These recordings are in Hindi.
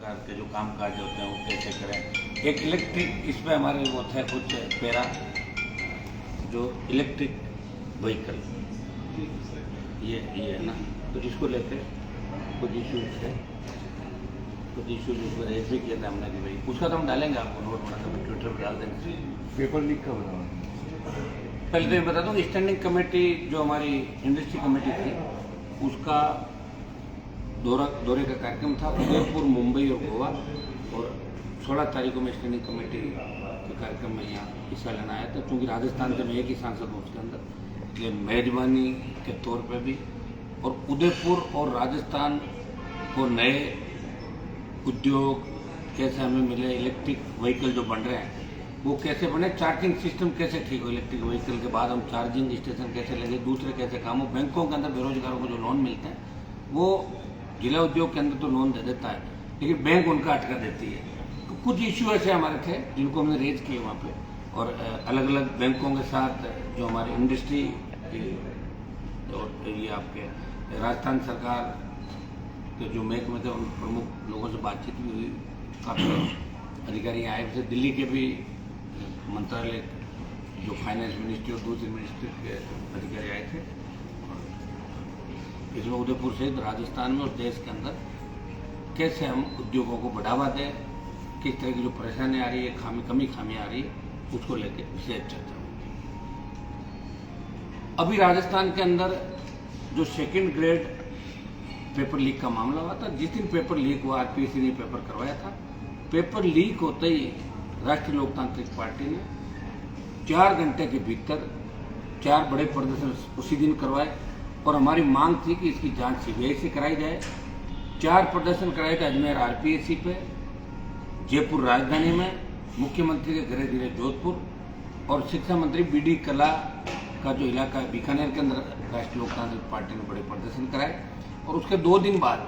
प्रकार के जो काम काज होते हैं वो कैसे करें। एक इलेक्ट्रिक इसमें हमारे वो थे कुछ पैरा जो इलेक्ट्रिक व्हीकल ये है ना, तो इसको लेकर कुछ इश्यूज है, कुछ इश्यूज उस पर रेज भी किया था हमने कि भाई उसका तो हम डालेंगे, आपको नोट बना कर ट्विटर पर डाल देंगे। पेपर लीक का बना। पहले तो ये बता दूँ, स्टैंडिंग कमेटी जो हमारी इंडस्ट्री कमेटी थी उसका दौरे का कार्यक्रम था उदयपुर, मुंबई और गोवा, और 16 तारीख को मैं स्टैंडिंग कमेटी के कार्यक्रम में यहाँ हिस्सा लेना आया था। क्योंकि राजस्थान से मैं एक ही सांसद हूँ उसके अंदर, इसलिए मेजबानी के तौर पे भी, और उदयपुर और राजस्थान को नए उद्योग कैसे हमें मिले, इलेक्ट्रिक व्हीकल जो बन रहे हैं वो कैसे बने, चार्जिंग सिस्टम कैसे ठीक हो, इलेक्ट्रिक व्हीकल के बाद हम चार्जिंग स्टेशन कैसे लगे, दूसरे कैसे काम हो, बैंकों के अंदर बेरोजगारों को जो लोन मिलते हैं वो जिला उद्योग के अंदर तो लोन दे देता है लेकिन बैंक उनका अटका देती है। तो कुछ इश्यू ऐसे हमारे थे जिनको हमने रेज किए वहाँ पे, और अलग अलग बैंकों के साथ जो हमारी इंडस्ट्री और ये आपके राजस्थान सरकार के जो महकमे थे उन प्रमुख लोगों से बातचीत भी हुई, काफ़ी अधिकारी आए थे, दिल्ली के भी मंत्रालय जो फाइनेंस मिनिस्ट्री और दूसरी मिनिस्ट्री के अधिकारी आए थे। इसमें उदयपुर सहित राजस्थान में और देश के अंदर कैसे हम उद्योगों को बढ़ावा दें, किस तरह की जो परेशानी आ रही है, कमी आ रही है, उसको लेकर विशेष चर्चा हुई। अभी राजस्थान के अंदर जो सेकंड ग्रेड पेपर लीक का मामला हुआ था, जिस दिन पेपर लीक हुआ आरपीएससी ने पेपर करवाया था, पेपर लीक होते ही राष्ट्रीय लोकतांत्रिक पार्टी ने 4 घंटे के भीतर 4 बड़े प्रदर्शन उसी दिन करवाए, और हमारी मांग थी कि इसकी जांच सीबीआई से कराई जाए। 4 प्रदर्शन कराए थे अजमेर आरपीएससी पे, जयपुर राजधानी में, मुख्यमंत्री के गृह जिले जोधपुर, और शिक्षा मंत्री बीडी कला का जो इलाका है बीकानेर के अंदर राष्ट्रीय लोकतांत्रिक पार्टी ने बड़े प्रदर्शन कराए। और उसके 2 दिन बाद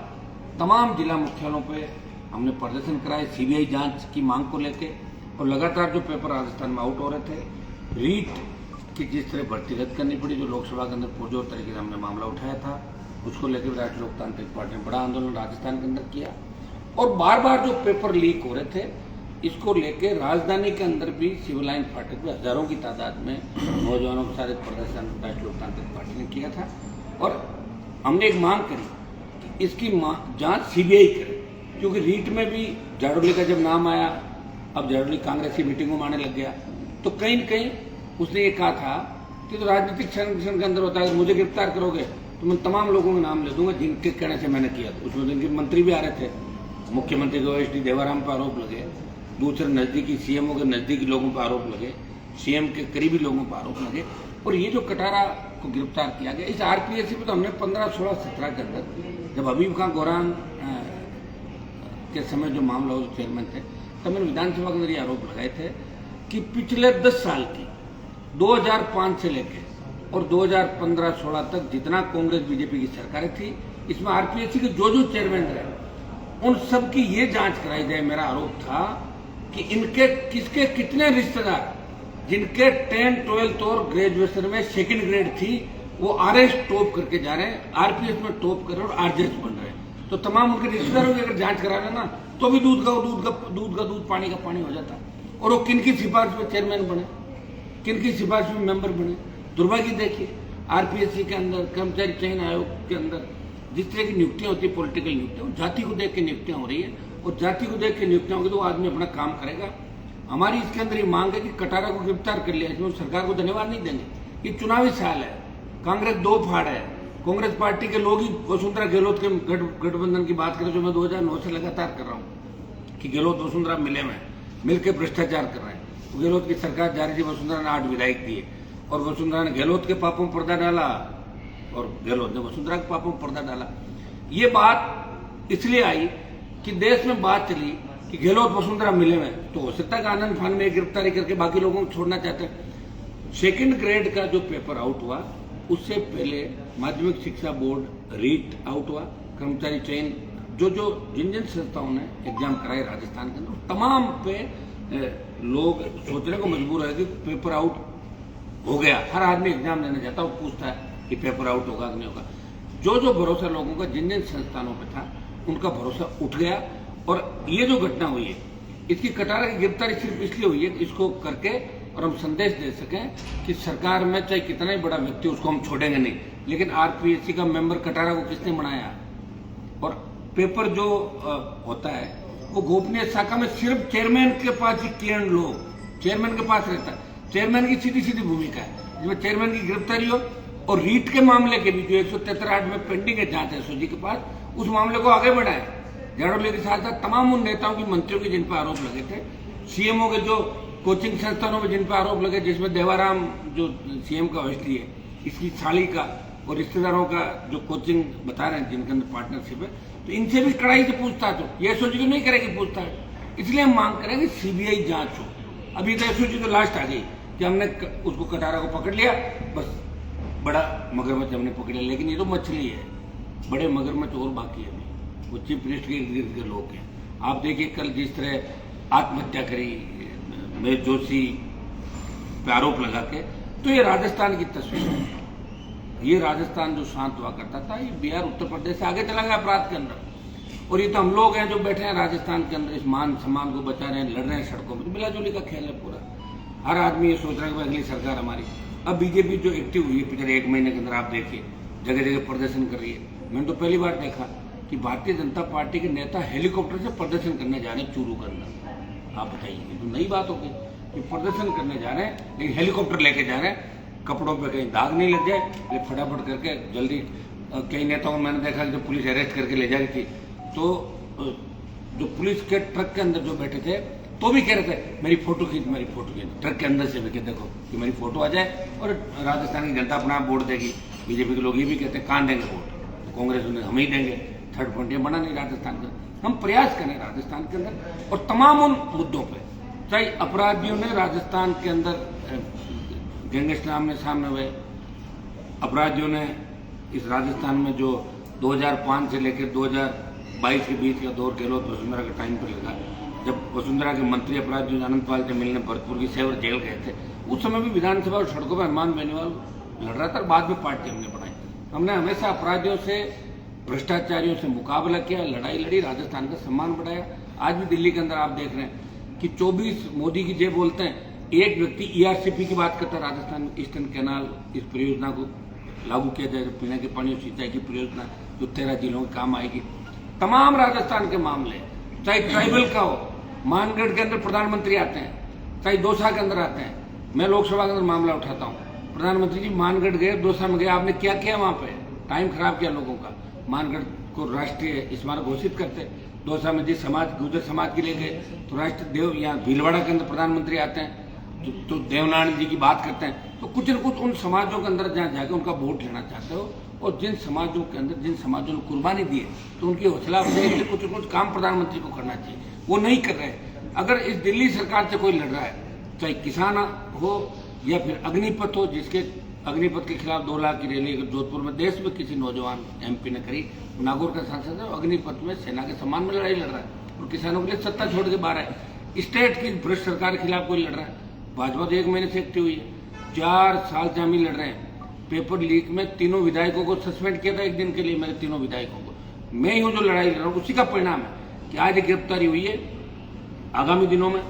तमाम जिला मुख्यालयों पे हमने प्रदर्शन कराए सीबीआई जांच की मांग को लेके, और लगातार जो पेपर राजस्थान में आउट हो रहे थे, रीट की जिस तरह भर्ती रद्द करनी पड़ी, जो लोकसभा के अंदर पुरजोर तरीके से हमने मामला उठाया था, उसको लेकर राष्ट्रीय लोकतांत्रिक पार्टी ने बड़ा आंदोलन राजस्थान के अंदर किया। और बार बार जो पेपर लीक हो रहे थे इसको लेकर राजधानी के अंदर भी सिविल लाइन फाटक में हजारों की तादाद में नौजवानों के साथ एक प्रदर्शन राष्ट्रीय लोकतांत्रिक पार्टी ने किया था, और हमने एक मांग करी कि इसकी जांच सीबीआई करे, क्योंकि रीट में भी जाडौली का जब नाम आया, अब जाडौली कांग्रेस की मीटिंगों में आने लग गया, तो कहीं न कहीं उसने ये कहा था कि तो राजनीतिक संरक्षण के अंदर होता है, मुझे गिरफ्तार करोगे तो मैं तमाम लोगों के नाम ले दूंगा जिनके कहने से मैंने किया। उसमें जिनके मंत्री भी आ रहे थे, मुख्यमंत्री को एच डी देवाराम पर आरोप लगे, दूसरे नजदीकी सीएमओ के नजदीकी लोगों पर आरोप लगे, सीएम के करीबी लोगों पर आरोप लगे, और ये जो कटारा को गिरफ्तार किया गया इस आरपीएससी में, तो हमने 15, 16, 17 के अंदर जब हबीब खां गोरान के समय जो मामला हो चेयरमैन थे, तब मैंने विधानसभा के अंदर ये आरोप लगाए थे कि पिछले 10 साल की 2005 से लेकर और 2015-16 तक जितना कांग्रेस बीजेपी की सरकारें थी, इसमें आरपीएससी के जो चेयरमैन रहे उन सब की ये जांच कराई जाए। मेरा आरोप था कि इनके किसके कितने रिश्तेदार जिनके 10, 12 और ग्रेजुएशन में सेकंड ग्रेड थी वो आरएस टॉप करके जा रहे हैं, आरपीएस में टॉप कर रहे हैं और आरजेएस बन रहे हैं। तो तमाम उनके रिश्तेदारों की अगर जांच करा लेना तो भी दूध का पानी का पानी हो जाता। और वो किनकी सिफारिश में चेयरमैन बने, किनकी सिफारिश में मेंबर बने। दुर्भाग्य देखिए, आरपीएससी के अंदर, कर्मचारी चयन आयोग के अंदर जिस तरह की नियुक्तियां होती है, पॉलिटिकल नियुक्तियां, जाति को देख के नियुक्तियां हो रही है, और जाति को देख के नियुक्तियां होगी तो वो आदमी अपना काम करेगा। हमारी इसके अंदर ये मांग है कि कटारा को गिरफ्तार कर लिया, इसमें सरकार को धन्यवाद नहीं देंगे। ये चुनावी साल है, कांग्रेस 2 फाड़ है, कांग्रेस पार्टी के लोग ही वसुंधरा गहलोत के गठबंधन की बात करें जो मैं 2009 से लगातार कर रहा हूँ कि गहलोत वसुंधरा मिलकर भ्रष्टाचार कर रहे हैं। गहलोत की सरकार जारी थी, वसुंधरा ने 8 विधायक दिए, और वसुंधरा ने गहलोत के पापों में पर्दा डाला और गहलोत ने वसुंधरा के पापों में पर्दा डाला। ये बात इसलिए आई कि देश में बात चली कि गहलोत वसुंधरा मिले में, तो हो सकता है आनंद फान में गिरफ्तारी करके बाकी लोगों को छोड़ना चाहते हैं। सेकंड ग्रेड का जो पेपर आउट हुआ उससे पहले माध्यमिक शिक्षा बोर्ड रीट आउट हुआ, कर्मचारी चयन जिन संस्थाओं ने एग्जाम कराए राजस्थान के अंदर, तमाम पे लोग सोचने को मजबूर है कि पेपर आउट हो गया। हर आदमी एग्जाम देने जाता है और पूछता है कि पेपर आउट होगा कि नहीं होगा। जो भरोसा लोगों का जिन संस्थानों पे था उनका भरोसा उठ गया, और ये जो घटना हुई है, इसकी कटारा की गिरफ्तारी सिर्फ इसलिए हुई है इसको करके और हम संदेश दे सकें कि सरकार में चाहे कितना ही बड़ा व्यक्ति उसको हम छोड़ेंगे नहीं, लेकिन आरपीएससी का मेंबर कटारा को किसने बनाया? और पेपर जो होता है वो गोपनीय शाखा में सिर्फ चेयरमैन के पास ही क्लियर लोग चेयरमैन के पास रहता है। चेयरमैन की सीधी सीधी भूमिका है जिसमें चेयरमैन की गिरफ्तारी हो और रीट के मामले के भी जो 173(8) में पेंडिंग है जांच एसओजी के पास, उस मामले को आगे बढ़ाए। झाड़ोले के साथ साथ तमाम उन नेताओं की, मंत्रियों के जिन पर आरोप लगे थे, सीएमओ के जो कोचिंग संस्थानों में जिन पर आरोप लगे, जिसमें देवाराम जो सीएम का ओएसडी है, इसकी साली का और रिश्तेदारों का जो कोचिंग बता रहे हैं जिनके अंदर पार्टनरशिप है, तो इनसे भी कड़ाई से पूछताछ हो। ये एसओजी तो नहीं करेगी पूछताछ, इसलिए हम मांग करेंगे सीबीआई जांच हो। अभी तो एसओजी तो लास्ट आ गई कि हमने उसको कटारा को पकड़ लिया, बस बड़ा मगरमच्छ हमने पकड़ लिया, लेकिन ये तो मछली है, बड़े मगरमच्छ और बाकी है। वो चीफ मिनिस्टर के इर्द गिर्द के लोग हैं। आप देखिए कल जिस तरह आत्महत्या करी महेश जोशी पे आरोप लगा के, तो ये राजस्थान की तस्वीर है। ये राजस्थान जो शांत हुआ करता था, ये बिहार उत्तर प्रदेश से आगे चला गया अपराध के अंदर। और ये तो हम लोग हैं जो बैठे हैं राजस्थान के अंदर, इस मान सम्मान को बचा रहे हैं, लड़ रहे हैं सड़कों में। तो मिलाजुली का खेल है पूरा। हर आदमी ये सोच रहा है कि अगली सरकार हमारी। अब बीजेपी जो एक्टिव हुई है पिछले 1 महीने के अंदर, आप देखिए जगह जगह प्रदर्शन कर रही है। मैंने तो पहली बार देखा कि भारतीय जनता पार्टी के नेता हेलीकॉप्टर से प्रदर्शन करने जा रहे हैं चूरू के अंदर। आप बताइए, ये तो नई बात होगी कि प्रदर्शन करने जा रहे हैं लेकिन हेलीकॉप्टर लेके जा रहे हैं, कपड़ों पे कहीं दाग नहीं लग जाए, ये फटाफट करके जल्दी। कई नेताओं को मैंने देखा कि जब पुलिस अरेस्ट करके ले जा रही थी, तो जो पुलिस के ट्रक के अंदर जो बैठे थे तो भी कह रहे थे मेरी फोटो खींच, मेरी फोटो खींच, ट्रक के अंदर से भी कि देखो कि मेरी फोटो आ जाए और राजस्थान की जनता अपना वोट देगी। बीजेपी के लोग ये भी कहते हैं कहाँ देंगे वोट, तो कांग्रेस उन्हें हम ही देंगे। थर्ड फ्रंट ये बना नहीं राजस्थान का। हम प्रयास करें राजस्थान के अंदर और तमाम उन मुद्दों पर, चाहे अपराधियों ने राजस्थान के अंदर गैंगस्टर आमने सामने हुए, अपराधियों ने इस राजस्थान में जो 2005 से लेकर 2022 के बीच का दौर कह लो, वसुंधरा के टाइम पर लगा, जब वसुंधरा के मंत्री अपराधियों अनंतपाल से मिलने भरतपुर की सेवर जेल गए थे, उस समय भी विधानसभा और सड़कों पर हनुमान बेनीवाल लड़ रहा था। बाद में पार्टी हमने बनाई। हमने हमेशा अपराधियों से, भ्रष्टाचारियों से मुकाबला किया, लड़ाई लड़ी, राजस्थान का सम्मान बढ़ाया। आज भी दिल्ली के अंदर आप देख रहे हैं कि 24 मोदी की जय बोलते हैं, एक व्यक्ति ईआरसीपी की बात करता है राजस्थान में, ईस्टर्न कैनाल, इस परियोजना को लागू किया जाएगा, पीने के पानी और सिंचाई की परियोजना जो 13 जिलों के काम आएगी। तमाम राजस्थान के मामले, चाहे ट्राइबल का हो, मानगढ़ के अंदर प्रधानमंत्री आते हैं, चाहे दौसा के अंदर आते हैं। मैं लोकसभा के अंदर मामला उठाता हूँ, प्रधानमंत्री जी मानगढ़ गए, दौसा में गए, आपने क्या किया वहाँ पे? टाइम खराब किया लोगों का। मानगढ़ को राष्ट्रीय स्मारक घोषित करते, दौसा में जिस समाज, गुर्जर समाज के लिए गए, तो राष्ट्र देव, यहाँ भीलवाड़ा के अंदर प्रधानमंत्री आते हैं तो देवनारायण जी की बात करते हैं। तो कुछ न कुछ उन समाजों के अंदर जहाँ जाके उनका वोट लेना चाहते हो, और जिन समाजों के अंदर, जिन समाजों ने कुर्बानी दी है, तो उनकी हौसला अफजाई के लिए कुछ न कुछ काम प्रधानमंत्री को करना चाहिए। वो नहीं कर रहे। अगर इस दिल्ली सरकार से कोई लड़ रहा है, चाहे किसान हो या फिर अग्निपथ हो, जिसके अग्निपथ के खिलाफ 2 लाख की रैली जोधपुर में देश में किसी नौजवान एमपी ने करी, नागौर का सांसद है, अग्निपथ में सेना के सम्मान में लड़ाई लड़ रहा है और किसानों के लिए सत्ता छोड़ के बाहर है। स्टेट की भ्रष्ट सरकार के खिलाफ कोई लड़ रहा है। भाजपा तो 1 महीने से एक्टिव हुई है, 4 साल से हम ही लड़ रहे हैं। पेपर लीक में 3 विधायकों को सस्पेंड किया था 1 दिन के लिए, मेरे 3 विधायकों को। मैं ही हूँ जो लड़ाई लड़ रहा हूँ, उसी का परिणाम है कि आज गिरफ्तारी हुई है। आगामी दिनों में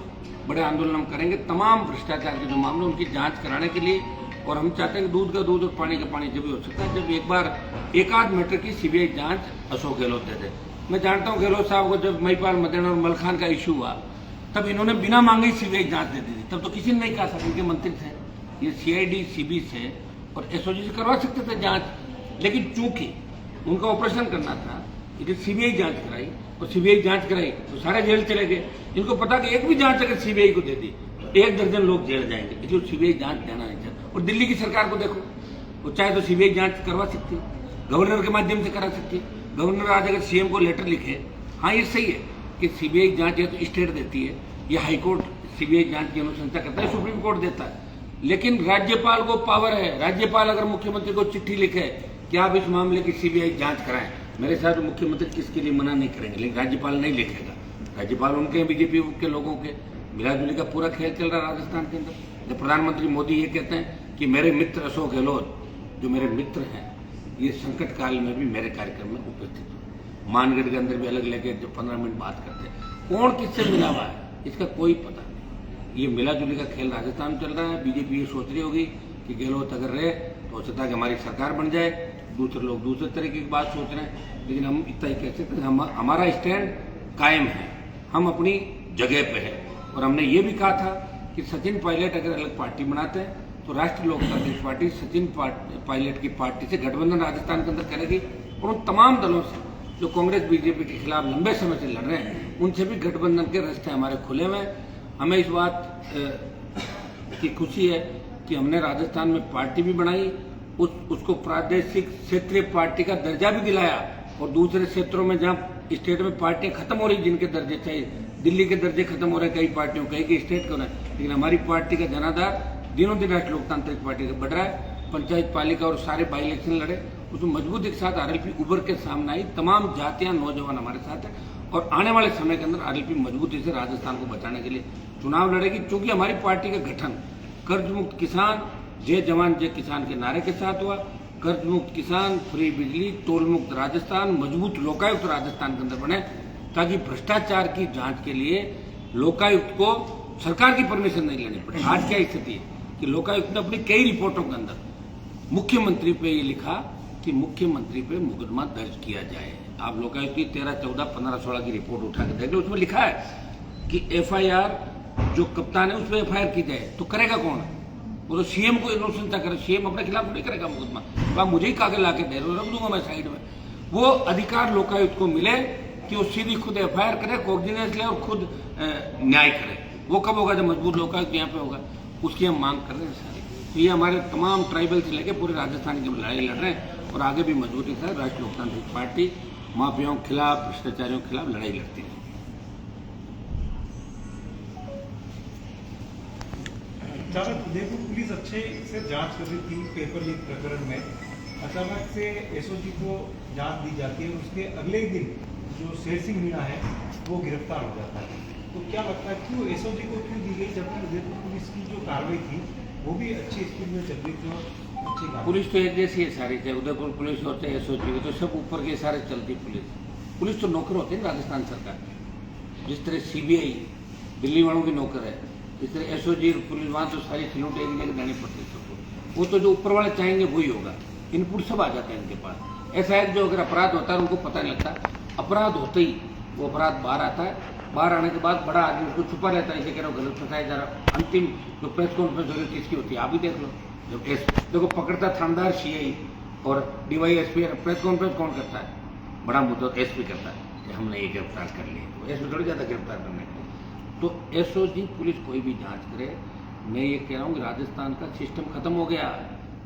बड़े आंदोलन हम करेंगे तमाम भ्रष्टाचार के जो मामले, उनकी जांच कराने के लिए। और हम चाहते हैं कि दूध का दूध और पानी का पानी जब भी हो सकता है, जब एक बार एकाध मैटर की सीबीआई जांच अशोक गहलोत दे दे। मैं जानता हूँ गहलोत साहब को, जब महिपाल मदेन और मलखान का इशू हुआ, तब इन्होंने बिना मांगे ही सीबीआई जांच दे दी थी। तब तो किसी ने नहीं कहा था, इनके मंत्री थे, ये सीआईडी सीबी से और एसओजी से करवा सकते थे जांच, लेकिन चूंकि उनका ऑपरेशन करना था, इसलिए सीबीआई जांच कराई, और सीबीआई जांच कराई तो सारे जेल चले गए। इनको पता कि एक भी जांच अगर सीबीआई को दे दी तो 1 दर्जन लोग जेल जाएंगे, इसलिए सीबीआई जांच देना नहीं चाहिए। और दिल्ली की सरकार को देखो, वो चाहे तो सीबीआई जांच करवा सकती है, गवर्नर के माध्यम से करा सकती है। गवर्नर आज अगर सीएम को लेटर लिखे, हाँ ये सही है कि सीबीआई जांच या तो स्टेट देती है या हाईकोर्ट सीबीआई जांच की अनुशंसा करता है, सुप्रीम कोर्ट देता है, लेकिन राज्यपाल को पावर है। राज्यपाल अगर मुख्यमंत्री को चिट्ठी लिखे कि आप इस मामले की सीबीआई जांच कराएं, मेरे साथ मुख्यमंत्री किसके लिए मना नहीं करेंगे, लेकिन राज्यपाल नहीं लिखेगा। राज्यपाल उनके बीजेपी के लोगों के, मिलाजुली का पूरा खेल चल रहा है राजस्थान के अंदर। जब प्रधानमंत्री मोदी ये कहते हैं कि मेरे मित्र अशोक गहलोत, जो मेरे मित्र हैं, ये संकट काल में भी मेरे कार्यक्रम में उपस्थित हो, मानगढ़ के अंदर भी अलग लेके जो 15 मिनट बात करते हैं। कौन किससे मिला हुआ है इसका कोई पता नहीं। ये मिला जुली का खेल राजस्थान में चल रहा है। बीजेपी ये सोच रही होगी कि गहलोत अगर रहे तो हो सकता है कि हमारी सरकार बन जाए, दूसरे लोग दूसरे तरीके की बात सोच रहे हैं। लेकिन हम इतना ही कह सकते हैं हमारा स्टैंड कायम है, हम अपनी जगह पे है। और हमने ये भी कहा था कि सचिन पायलट अगर अलग पार्टी बनाते हैं तो राष्ट्रीय लोकतांत्रिक पार्टी सचिन पायलट की पार्टी से गठबंधन राजस्थान के अंदर करेगी और उन तमाम दलों से जो कांग्रेस बीजेपी के खिलाफ लंबे समय से लड़ रहे हैं उनसे भी गठबंधन के रास्ते हमारे खुले हुए हैं। हमें इस बात की खुशी है कि हमने राजस्थान में पार्टी भी बनाई, उसको प्रादेशिक क्षेत्रीय पार्टी का दर्जा भी दिलाया और दूसरे क्षेत्रों में जहां स्टेट में पार्टियां खत्म हो रही जिनके दर्जे चाहिए, दिल्ली के दर्जे खत्म हो रहे कई पार्टियों कई स्टेट के हो रहे हैं, लेकिन हमारी पार्टी का जनाधार दिनों दिन राष्ट्रीय लोकतांत्रिक पार्टी से बढ़ रहा है। पंचायत पालिका और सारे बाई इलेक्शन लड़े, उसमें मजबूती के साथ आरएलपी उभर के सामने आई। तमाम जातियां नौजवान हमारे साथ है और आने वाले समय के अंदर आरएलपी मजबूती से राजस्थान को बचाने के लिए चुनाव लड़ेगी, क्योंकि हमारी पार्टी का गठन कर्ज मुक्त किसान, जय जवान जय किसान के नारे के साथ हुआ। कर्ज मुक्त किसान, फ्री बिजली, टोल मुक्त राजस्थान, मजबूत लोकायुक्त राजस्थान के अंदर बने, ताकि भ्रष्टाचार की जांच के लिए लोकायुक्त को सरकार की परमिशन नहीं लेनी पड़े। आज क्या स्थिति है कि लोकायुक्त ने अपनी कई रिपोर्टों के अंदर मुख्यमंत्री पे ये लिखा कि मुख्यमंत्री पे मुकदमा दर्ज किया जाए। आप लोकायुक्त की 13, 14, 15, 16 की रिपोर्ट उठा के देख लो, उसमें लिखा है कि एफआईआर जो कप्तान है उस पर एफआईआर की जाए। तो करेगा कौन? वो तो सीएम को अनुशंसा करे, सीएम अपने खिलाफ नहीं करेगा मुकदमा, तो आप मुझे ही कागज ला के दे रहे हो, रख दूंगा मैं साइड में। वो अधिकार लोकायुक्त को मिले कि वो सीधी खुद एफआईआर करे, कोऑर्डिनेट ले और खुद न्याय करे। वो कब होगा? जब मजबूत लोकायुक्त यहाँ पे होगा। उसकी हम मांग कर रहे हैं सारी। तो ये हमारे तमाम ट्राइबल से लेकर पूरे राजस्थान की लड़ाई लड़ रहे हैं और आगे भी मजबूती से राष्ट्रीय लोकतांत्रिक पार्टी माफियाओं के खिलाफ, भ्रष्टाचारियों के खिलाफ लड़ाई लड़ती है। उदयपुर पुलिस अच्छे से जांच कर रही थी पेपर लीक प्रकरण में, अचानक से एसओजी को जांच दी जाती है और उसके अगले ही दिन जो शेर सिंह मीणा है वो गिरफ्तार हो जाता है। तो क्या लगता है क्यों एसओजी को क्यों दी गई, जबकि उदयपुर पुलिस की जो कार्रवाई थी वो भी अच्छी स्पीड में चल रही थी और अच्छी पुलिस तो एक जैसी है सारी, चाहे उदयपुर पुलिस होते हैं एसओजी तो सब ऊपर के सारे चलती पुलिस तो नौकर होते हैं राजस्थान सरकार। जिस तरह सीबीआई दिल्ली वालों की नौकर है, इस तरह एसओजी पुलिस वहाँ तो सारी सिलूट एक जगह देनी पड़ती है सबको। वो तो जो ऊपर वाले चाहेंगे वही होगा, इनपुट सब आ जाता है इनके पास। ऐसा है जो अगर अपराध होता है उनको पता नहीं लगता, अपराध होते ही वो अपराध बाहर आता है। बाहर आने के बाद बड़ा आदमी उसको छुपा रहता है, इसे कह रहा गलत फंसाया जा रहा। अंतिम जो प्रेस कॉन्फ्रेंस हो रही किसकी होती है आप भी देख लो, जब देखो पकड़ता थानेदार सीआई और डीवाईएसपी, प्रेस कॉन्फ्रेंस कौन करता है? बड़ा मुद्दा एसपी करता है कि हमने ये गिरफ्तार कर लिया, तो एसपी थोड़ी जाता गिरफ्तार करने के। तो एसओजी पुलिस कोई भी जांच करे, मैं ये कह रहा हूँ कि राजस्थान का सिस्टम खत्म हो गया।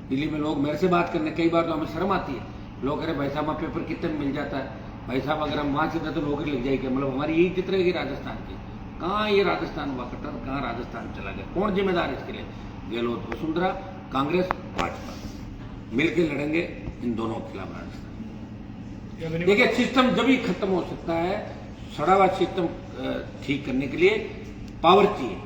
दिल्ली में लोग मेरे से बात करने, कई बार तो हमें शर्म आती है, लोग कह रहे भाई साहब पेपर कितने में मिल जाता है, भाई साहब अगर हम वहाँ से तो नौकरी लग जाएगी। मतलब हमारी यही चित्र रहेगी राजस्थान की। कहाँ ये राजस्थान हुआ कट्टर, कहाँ राजस्थान चला गया? कौन जिम्मेदार है इसके लिए? गहलोत वसुंधरा, कांग्रेस, भाजपा मिलकर लड़ेंगे इन दोनों के खिलाफ राजस्थान। देखिए सिस्टम जब ही खत्म हो सकता है, सड़ा हुआ सिस्टम ठीक करने के लिए पावर चाहिए।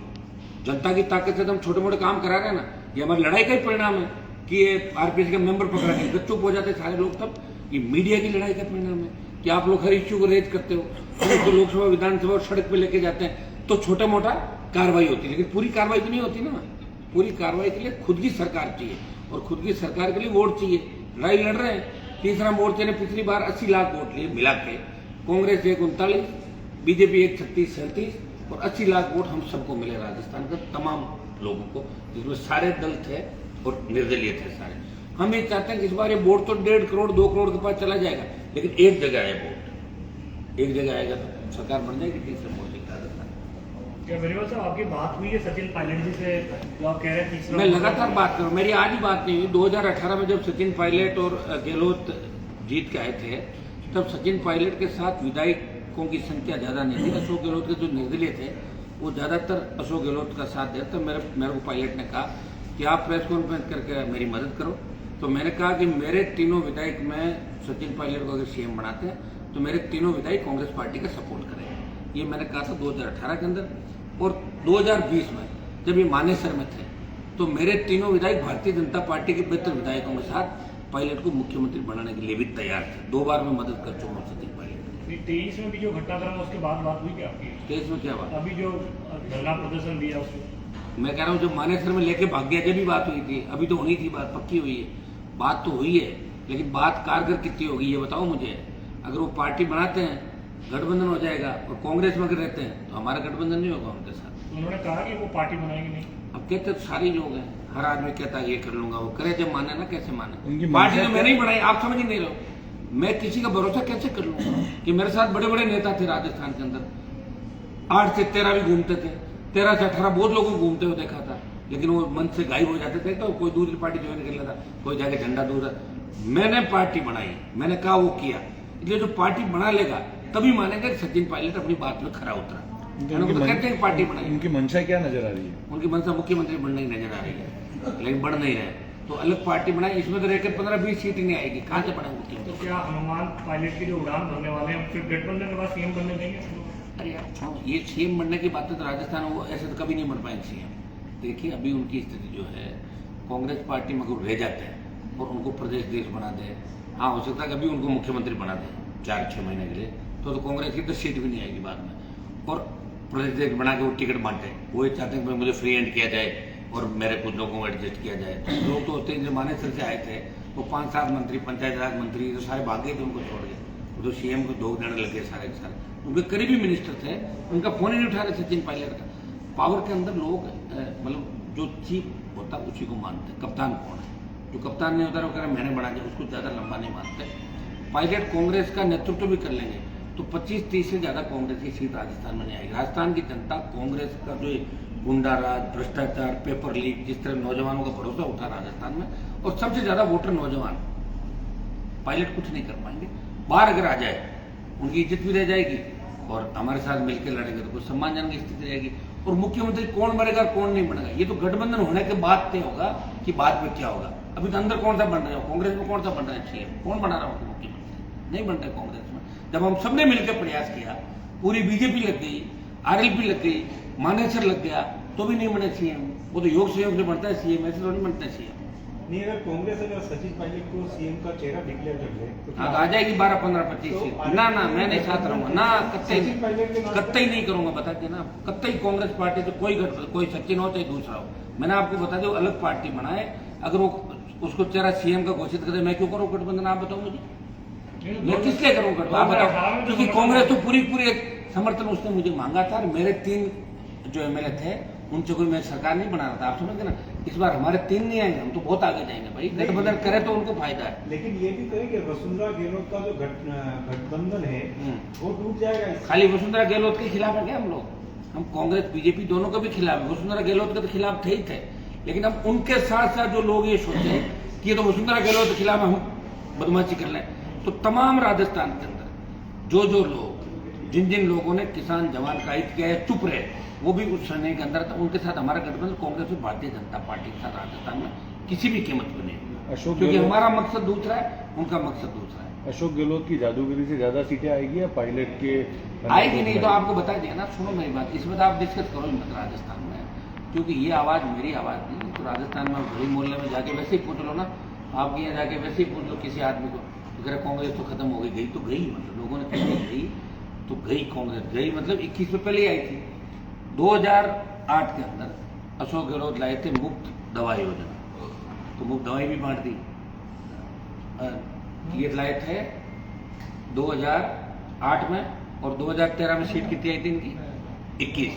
जनता की ताकत से तो हम छोटे मोटे काम करा रहे हैं ना, ये हमारी लड़ाई का ही परिणाम है कि ये आरपीसी का मेंबर पकड़ा गया, चुप हो जाते सारे लोग। तब ये मीडिया की लड़ाई का परिणाम है कि आप लोग हर इश्यू को रेज करते हो, तो लोकसभा विधानसभा और सड़क पे लेके जाते हैं तो छोटा मोटा कार्रवाई होती है, लेकिन पूरी कार्रवाई तो नहीं होती ना। पूरी कार्रवाई के लिए खुद की सरकार चाहिए और खुद की सरकार के लिए वोट चाहिए। लड़ाई लड़ रहे हैं। तीसरा मोर्चे ने पिछली बार 80 लाख वोट लिए मिला के, कांग्रेस 39, बीजेपी 36, 37 और 80 लाख वोट हम सबको मिले राजस्थान के तमाम लोगों को, जिसमें सारे दल थे और निर्दलीय थे सारे। हम ये चाहते हैं कि इस बार ये वोट तो 1.5 करोड़ 2 करोड़ के पास चला जाएगा, लेकिन एक जगह है वोट, एक जगह आएगा तो सरकार बन जाएगी तीसरे मोर्चे की राजस्थान। क्या मेरे साहब आपकी बात हुई है सचिन पायलट जी से, जो आप कह रहे हैं तीसरा? मैं लगातार बात कर रहा हूँ, मेरी आज ही बात नहीं हुई। 2018 में जब सचिन पायलट और गहलोत जीत के आए थे, तब सचिन पायलट के साथ विधायकों की संख्या ज्यादा नहीं थी। अशोक गहलोत के जो निर्दलीय थे वो ज्यादातर अशोक गहलोत का साथ दे। तो मेरे को पायलट ने कहा कि आप प्रेस कॉन्फ्रेंस करके मेरी मदद करो। तो मैंने कहा कि मेरे तीनों विधायक में सचिन पायलट को अगर सीएम बनाते हैं तो मेरे तीनों विधायक कांग्रेस पार्टी का सपोर्ट करेंगे। ये मैंने कहा था 2018 के अंदर। और 2020 में जब ये मानेसर में थे तो मेरे तीनों विधायक भारतीय जनता पार्टी के बेहतर विधायकों के साथ पायलट को मुख्यमंत्री बनाने के लिए भी तैयार थे। 2 बार मैं मदद कर चुका हूँ सचिन पायलट। 23 में भी जो घटनाक्रम है उसके बाद बात हुई क्या आपकी? केस में क्या बात? अभी जो धरना प्रदर्शन दिया उसको मैं कह रहा हूँ जब मानेसर में लेके भाग गया जब भी बात हुई थी, अभी तो होनी थी बात, पक्की हुई है, बात तो हुई है, लेकिन बात कारगर कितनी होगी ये बताओ मुझे। अगर वो पार्टी बनाते हैं गठबंधन हो जाएगा, और कांग्रेस में अगर रहते हैं तो हमारा गठबंधन नहीं होगा उनके साथ। उन्होंने कहा कि वो पार्टी बनाएंगे नहीं। अब कहते तो सारे लोग हैं, हर आदमी कहता है ये कर लूंगा, वो करे जब माने ना, कैसे माने। उनकी पार्टी मंशा तो मैंने ही बनाई, आप समझ ही नहीं रहे। मैं किसी का भरोसा कैसे कर लूंगा कि मेरे साथ बड़े बड़े नेता थे राजस्थान के अंदर, 8 से 13 भी घूमते थे, 13 से 18 बहुत लोगों को घूमते हुए देखा था, लेकिन वो मन से गायब हो जाते थे, तो कोई दूसरी पार्टी ज्वाइन कर लेता, कोई जाके झंडा दूर। मैंने पार्टी बनाई, मैंने कहा वो किया, इसलिए जो पार्टी बना लेगा तभी मानेंगे सचिन पायलट अपनी बात में खरा उतरा। तो कहते हैं पार्टी बनाई, उनकी मंशा क्या नजर आ रही है? उनकी मंशा मुख्यमंत्री बनने की नजर आ रही है, लेकिन बढ़ नहीं रहे, तो अलग पार्टी बनाई, इसमें तो रहकर 15-20 सीट ही नहीं आएगी, कहाँ से बढ़ा मुख्यमंत्री। तो क्या हनुमान पायलट की जो उड़ान भरने वाले हैं फिर गठबंधन के बाद सीएम बनने देंगे? अरे यार ये सीएम बनने की बात है तो राजस्थान वो ऐसे तो कभी नहीं बन पाएंगे सीएम। देखिए अभी उनकी स्थिति जो है, कांग्रेस पार्टी में अगर रह जाते हैं और उनको प्रदेश देश बना दे, हाँ हो सकता है कभी उनको मुख्यमंत्री बना दे 4-6 महीने के लिए, तो कांग्रेस की तो सीट भी नहीं आएगी बाद में, और प्रदेश देश बना के वो टिकट बांटे। वो ये चाहते हैं कि मुझे फ्री हैंड किया जाए और मेरे कुछ लोगों को एडजस्ट किया जाए। तो लोग तो होते हैं जो मानेसर से आए थे, वो 5-7 मंत्री, पंचायत राज मंत्री तो सारे भाग गए थे, उनको छोड़ गए, वो तो सीएम को धोख देने लगे सारे के सारे। उनके करीबी मिनिस्टर थे, उनका फोन ही नहीं उठा रहे सचिन पायलट का। पावर के अंदर लोग मतलब जो चीफ होता उसी को मानते हैं। कप्तान कौन है? जो कप्तान नहीं होता वो कह रहे मैंने बना दिया, उसको ज्यादा लंबा नहीं मानते। पायलट कांग्रेस का नेतृत्व भी कर लेंगे तो 25-30 से ज्यादा कांग्रेस की सीट राजस्थान में नहीं आएगी। राजस्थान की जनता कांग्रेस का जो गुंडाराज, भ्रष्टाचार, पेपर लीक, जिस तरह नौजवानों का भरोसा उठा राजस्थान में, और सबसे ज्यादा वोटर नौजवान, पायलट कुछ नहीं कर पाएंगे। बाहर अगर आ जाए उनकी इज्जत भी रह जाएगी, और हमारे साथ मिलकर लड़ेंगे तो कुछ सम्मानजनक स्थिति रहेगी। और मुख्यमंत्री कौन बनेगा कौन नहीं बनेगा ये तो गठबंधन होने के बाद तय होगा कि बाद में क्या होगा। अभी तो अंदर कौन सा बन रहा है, कांग्रेस में कौन सा बन रहा है सीएम, कौन बना रहा है मुख्यमंत्री? नहीं बन रहा कांग्रेस में। जब हम सबने मिलकर प्रयास किया, पूरी बीजेपी लग गई, आरएलपी लग गई, मानेसर लग गया, तो भी नहीं बने सीएम। वो तो योग सहयोग से बनता है सीएम, ऐसे तो नहीं बनता है सीएम। नहीं, अगर कांग्रेस अगर सचिन पायलट को सीएम का चेहरा डिक्लेयर कर ले तो हाँ तो आ जाएगी 12-15-25 सीट। ना ना मैं नहीं साथ रहूंगा ना, कत्ते ही नहीं करूंगा, बता के ना, कत्ते ही कांग्रेस पार्टी से कोई सचिन हो चाहे दूसरा हो, मैंने आपको बता दिया अलग पार्टी बनाए। अगर वो उसको चेहरा सीएम का घोषित करे, मैं क्यों करूँ गठबंधन? आप बताओ मुझे, मैं किस लिए करूँ गठबंधन? आप बताओ, क्योंकि कांग्रेस तो पूरी समर्थन उसने मुझे मांगा था, और मेरे 3 जो एमएलए थे उनसे कोई मैं सरकार नहीं बना रहा था। आप समझते ना, इस बार हमारे 3 नहीं आएंगे, हम तो बहुत आगे जाएंगे भाई। गठबंधन करे तो उनको फायदा है। लेकिन ये भी कहें कि वसुंधरा गहलोत का जो गठबंधन है वो टूट जाएगा। खाली वसुंधरा गहलोत के खिलाफ है क्या हम लोग? हम कांग्रेस बीजेपी दोनों के भी खिलाफ है। वसुंधरा गहलोत के तो खिलाफ थे ही थे, लेकिन अब उनके साथ साथ जो लोग ये सोचे कि ये तो वसुंधरा गहलोत के खिलाफ हम बदमाशी कर लें, तो तमाम राजस्थान के अंदर जो लोग, जिन लोगों ने किसान जवान का हित किया है, चुप रहे, वो भी उस समय के अंदर था, उनके साथ हमारा गठबंधन कांग्रेस और भारतीय जनता पार्टी के साथ राजस्थान में किसी भी कीमत पर नहीं, क्योंकि हमारा मकसद दूसरा है, उनका मकसद दूसरा है। अशोक गहलोत की जादूगरी से ज्यादा सीटें आएगी या पायलट के? आएगी नहीं तो आपको बता दिया ना। सुनो मेरी बात, इस बात आप डिस्कस करो मत राजस्थान में, क्योंकि ये आवाज मेरी आवाज नहीं। तो राजस्थान में बड़ी मोहल्ले में जाके वैसे ही पूछ लो ना, आपके यहाँ जाके वैसे ही पूछ लो किसी आदमी को, अगर कांग्रेस तो खत्म हो गई तो गई, मतलब लोगों ने कही गई तो गई, कांग्रेस गई, मतलब 21 में पहले आई थी। 2008 के अंदर अशोक गहलोत लाए थे मुफ्त दवा योजना, तो मुफ्त दवाई भी बांट दी। ये लाए थे 2008 में, और 2013 में सीट कितनी आई थी इनकी? 21।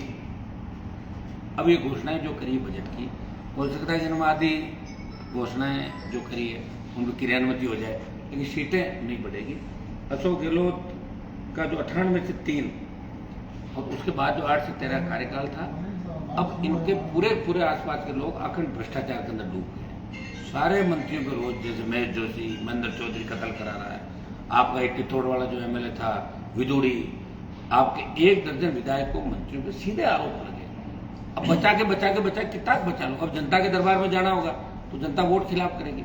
अब ये घोषणाएं जो करी बजट की, हो सकता है जिनमें आधी घोषणाएं जो करी है उनकी क्रियान्वित हो जाए, लेकिन सीटें नहीं बढ़ेगी। अशोक गहलोत का जो 98 में से 3 और उसके बाद जो 8 से 13 कार्यकाल था, अब इनके पूरे आसपास के लोग अखंड भ्रष्टाचार के अंदर डूब गए। सारे मंत्रियों को रोज, जैसे महेश जोशी, महेंद्र चौधरी कत्ल करा रहा है, आपका एक कितौड़ वाला जो एमएलए था विदुड़ी, आपके 1 दर्जन विधायकों मंत्रियों पे सीधे आरोप लगे। अब बचा के कितना बचा लो। अब जनता के दरबार में जाना होगा तो जनता वोट खिलाफ करेगी।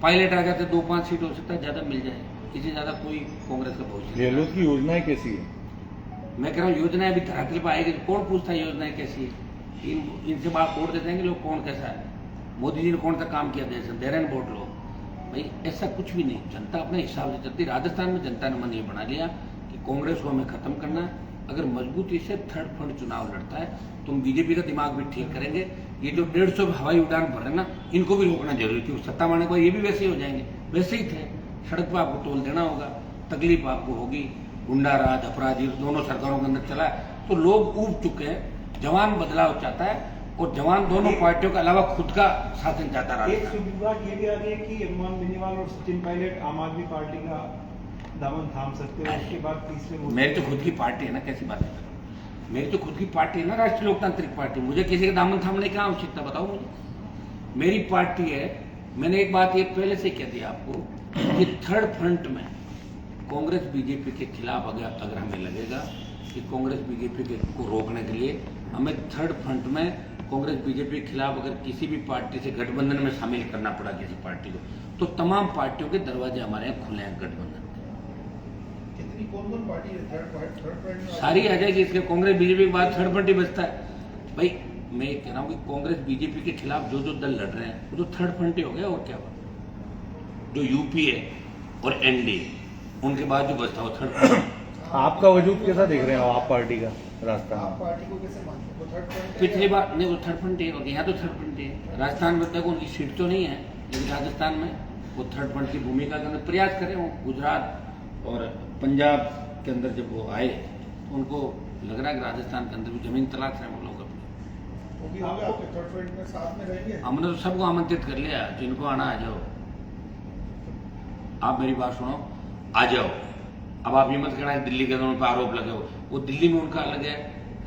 पायलट आ जाते 2-5 सीट हो सकता है ज्यादा मिल जाए, इससे ज्यादा कोई कांग्रेस का भविष्य। गहलोत की योजनाएं कैसी है? मैं कह रहा हूँ योजनाएं अभी धरातल पर आएगी, कौन पूछता है योजनाएं कैसी है? इनसे बात वोट देते हैं कि लोग कौन कैसा है, मोदी जी ने कौन सा काम किया देश में, दे रहे हैं वोट लोग। भाई ऐसा कुछ भी नहीं, जनता अपने हिसाब से चलती। राजस्थान में जनता ने मन ये बना लिया कि कांग्रेस को हमें खत्म करना है। अगर मजबूती से थर्ड फ्रंट चुनाव लड़ता है तो हम बीजेपी का दिमाग भी ठीक करेंगे। ये जो 150 हवाई उड़ान भर रहे हैं ना, इनको भी रोकना जरूरी, क्योंकि सत्ता मारने के बाद ये भी वैसे ही हो जाएंगे, वैसे ही थे। सड़क पर आपको टोल देना होगा, तकलीफ आपको होगी, गुंडा राज अपराधी दोनों सरकारों के अंदर चला है, तो लोग ऊब चुके हैं। जवान बदलाव चाहता है और जवान दोनों पार्टियों के अलावा खुद का शासन चाहता रहा। एक सुविधा ये भी आ रही है कि अरमान बेनीवाल और सचिन पायलट आम आदमी पार्टी का दामन थाम सकते हैं। उसके बाद तीसरे मेरी तो खुद की पार्टी है ना, कैसी बात है, मेरी तो खुद की पार्टी है ना, राष्ट्रीय लोकतांत्रिक पार्टी। मुझे किसी का दामन थामने की क्या आवश्यकता, बताओ मुझे। मेरी पार्टी है। मैंने एक बात ये पहले से कह दिया आपको कि थर्ड फ्रंट में कांग्रेस बीजेपी के खिलाफ अगर हमें लगेगा कि कांग्रेस बीजेपी को रोकने के लिए हमें थर्ड फ्रंट में कांग्रेस बीजेपी के खिलाफ अगर किसी भी पार्टी से गठबंधन में शामिल करना पड़ा किसी पार्टी को, तो तमाम पार्टियों के दरवाजे हमारे यहाँ खुले हैं गठबंधन के। कितनी कौन पार्टी है थर्ड फ्रंट? सारी आ जाएगी। इसके कांग्रेस बीजेपी के बाद थर्ड फ्रंट ही बचता है। भाई मैं ये कह रहा हूँ कि कांग्रेस बीजेपी के खिलाफ जो दल लड़ रहे हैं वो तो थर्ड फ्रंट ही हो गया, और क्या हुआ। जो यूपी है और एनडीए, उनके बाद जो बचता हो थर्ड फ्रंट। आपका वजूद कैसा देख रहे हो आप पार्टी का राजस्थान आप में? पार्टी को कैसे मानते हो? वो थर्ड फ्रंट है? पिछली बार नहीं, वो थर्ड फ्रंट ही होगी, यहाँ तो थर्ड फ्रंट ही है। राजस्थान में देखो उनकी सीट तो नहीं है, लेकिन राजस्थान में वो थर्ड फ्रंट की भूमिका के अंदर प्रयास करें। वो गुजरात और पंजाब के अंदर जब वो आए तो उनको लग रहा है कि राजस्थान के अंदर भी जमीन तलाश रहे हैं वो लोग अपनी। वो भी होगा आपके थर्ड फ्रंट में साथ में रहेंगे? हमने तो सबको आमंत्रित कर लिया, जिनको आना आ जाओ। आप मेरी बात सुनो, आ जाओ। अब आप ये मत कहना है दिल्ली के अंदर उन पर आरोप लगे हो, वो दिल्ली में उनका अलग है,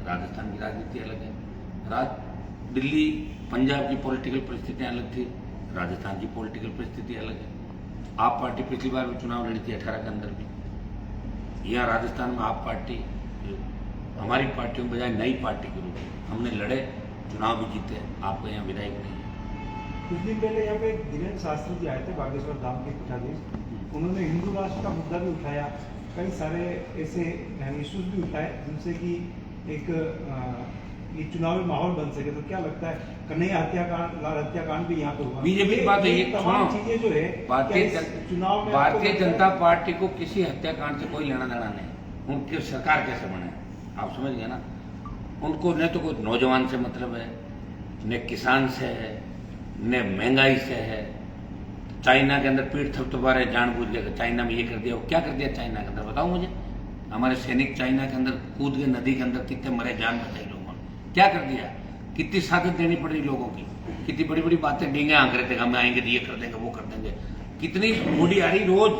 राजस्थान की राजनीति अलग है। दिल्ली पंजाब की पॉलिटिकल परिस्थितियां अलग थी, राजस्थान की पॉलिटिकल परिस्थिति अलग है। आप पार्टी पिछली बार भी चुनाव लड़ी थी 18 के अंदर भी। यहाँ राजस्थान में आप पार्टी हमारी पार्टियों के बजाय नई पार्टी के रूप में हमने लड़े, चुनाव भी जीते। आपको यहाँ विधायक नहीं है। कुछ दिन पहले यहाँ पे धीरेन्द्र शास्त्री जी आए थे, बागेश्वर धाम के पीठाधीश। उन्होंने हिंदू राष्ट्र का मुद्दा भी उठाया, कई सारे ऐसे इश्यूज भी उठाए जिनसे कि एक ये चुनावी माहौल बन सके। तो क्या लगता है कन्हैया हत्याकांड भी यहाँ पे हुआ? बीजेपी की बात है ये, तमाम चीजें जो है चुनाव में भारतीय जनता पार्टी को किसी हत्याकांड से कोई लेना देना नहीं। उनकी सरकार कैसे बने आप समझ गए ना। उनको न तो कोई नौजवान से मतलब है, न किसान से है, न महंगाई से है। चाइना के अंदर पीठ थपथपा रहे जानबूझ के, चाइना में ये कर दिया, वो क्या कर दिया चाइना के अंदर बताओ मुझे। हमारे सैनिक चाइना के अंदर कूद के नदी के अंदर कितने मरे, जान बचाई लोगों ने, क्या कर दिया। कितनी साधन देनी पड़ी लोगों की, कितनी बड़ी बड़ी बातें डींगे आंक रहे थे, हम आएंगे तो ये कर देंगे वो कर देंगे। कितनी बूढ़ी आ रही रोज,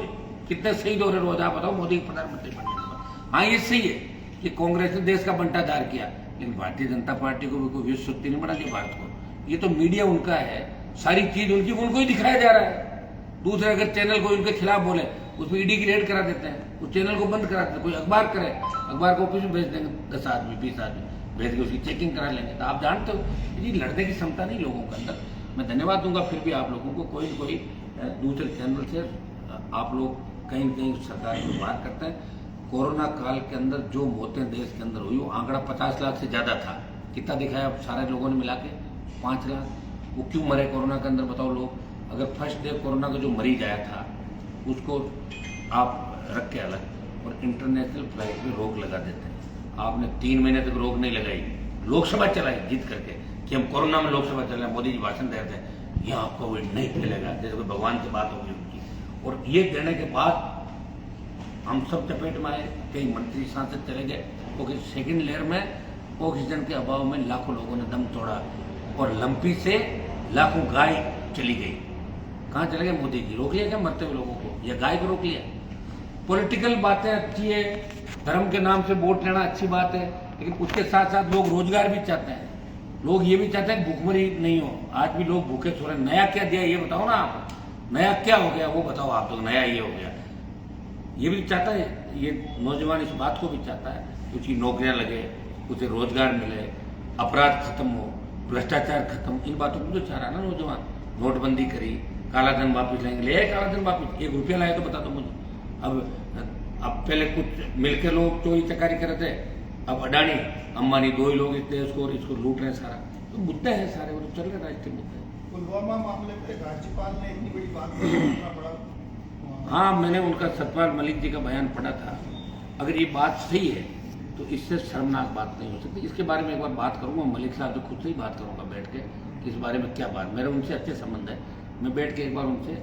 कितने शहीद हो रहे रोज, आप बताओ मोदी प्रधानमंत्री बनने के बाद। हाँ ये सही है कि कांग्रेस ने देश का बंटाधार किया, लेकिन भारतीय जनता पार्टी को भी कोई विश्व शक्ति नहीं बना दी भारत को। ये तो मीडिया उनका है, सारी चीज उनकी, उनको ही दिखाया जा रहा है। दूसरे अगर चैनल को उनके खिलाफ बोले उसमें ईडी की रेड करा देते हैं, उस चैनल को बंद करा देते हैं। कोई अखबार करे, अखबार को ऑफिस में भेज देंगे 10 आदमी 20 आदमी भेज के उसकी चेकिंग करा लेंगे। तो आप जानते हो ये लड़ने की क्षमता नहीं लोगों के अंदर। मैं धन्यवाद दूंगा फिर भी आप लोगों को, कोई न कोई दूसरे चैनल से आप लोग कहीं न कहीं सरकार को बात करते हैं। कोरोना काल के अंदर जो मौतें देश के अंदर हुई वो आंकड़ा 50 लाख से ज्यादा था। कितना दिखाया सारे लोगों ने मिला के 5 लाख। वो क्यों मरे कोरोना के अंदर बताओ लोग। अगर फर्स्ट डे कोरोना का जो मरीज आया था उसको आप रख के अलग और इंटरनेशनल फ्लाइट में रोक लगा देते हैं। आपने 3 महीने तक रोक नहीं लगाई, लोकसभा चलाई जीत करके कि हम कोरोना में लोकसभा चल रहे हैं। मोदी जी भाषण दे रहे थे यहाँ कोविड नहीं फैलेगा, जैसे कोई भगवान से बात होगी उनकी। और ये देने के बाद हम सब चपेट में आए, कई मंत्री सांसद चले गए क्योंकि सेकेंड लेयर में ऑक्सीजन के अभाव में लाखों लोगों ने दम तोड़ा और लंपी से लाखों गाय चली गई। कहाँ चले गए मोदी जी? रोक लिया क्या मरते हुए लोगों को, या गाय को रोक लिया? पॉलिटिकल बातें अच्छी है, धर्म के नाम से वोट लेना अच्छी बात है, लेकिन उसके साथ साथ लोग रोजगार भी चाहते हैं। लोग ये भी चाहते हैं भूखमरी नहीं हो। आज भी लोग भूखे सो रहे हैं। नया क्या दिया ये बताओ ना आप, नया क्या हो गया वो बताओ आप। तो नया ये हो गया, ये भी चाहता है, ये नौजवान इस बात को भी चाहता है कि उसकी नौकरियां लगे, उसे रोजगार मिले, अपराध खत्म हो, भ्रष्टाचार खत्म। इन बातों को तो चाह रहा है ना नौजवान। नोटबंदी करी, काला धन वापिस लाएंगे, ले काला धन वापिस। 1 रुपया लाए तो बता दो मुझे। अब पहले कुछ मिलकर लोग चोरी चकारी कर रहे थे, अब अडानी अंबानी 2 ही लोग इस देश को इसको लूट रहे हैं सारा। तो मुद्दे हैं सारे, वो चल रहे राष्ट्रीय मुद्दे। पुलवामा मामले पे राज्यपाल ने इतनी बड़ी बात की, इतना बड़ा। हाँ मैंने उनका सतपाल मलिक जी का बयान पढ़ा था अगर ये बात सही है तो इससे शर्मनाक बात नहीं हो सकती। इसके बारे में एक बार बात करूंगा, मलिक साहब से खुद से ही बात करूंगा बैठ के कि इस बारे में क्या बात, मेरे उनसे अच्छे संबंध है, मैं बैठ के एक बार उनसे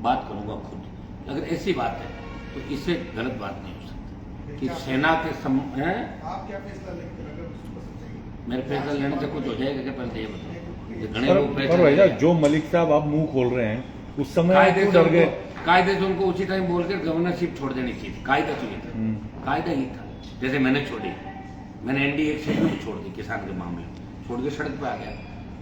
बात करूंगा खुद। अगर ऐसी बात है तो इससे गलत बात नहीं हो सकती कि सेना के आप क्या फैसला लेंगे अगर उसको सच्चाई मेरे फैसला लेने से कुछ हो जाएगा क्या, पहले ये बताओ। घने पर लोग पर फैसला भैया लेंगे। जो मलिक साहब आप मुंह खोल रहे हैं उस समय आप कायदे क्यों से डर गए? कायदे से उनको उसी टाइम बोल कर गवर्नरशिप छोड़ देनी चाहिए। कायदा तो ये था, कायदा ही था। जैसे मैंने छोड़ी, मैंने एनडीए एक सीट भी छोड़ दी किसान के मामले में, छोड़ के सड़क पे आ गया।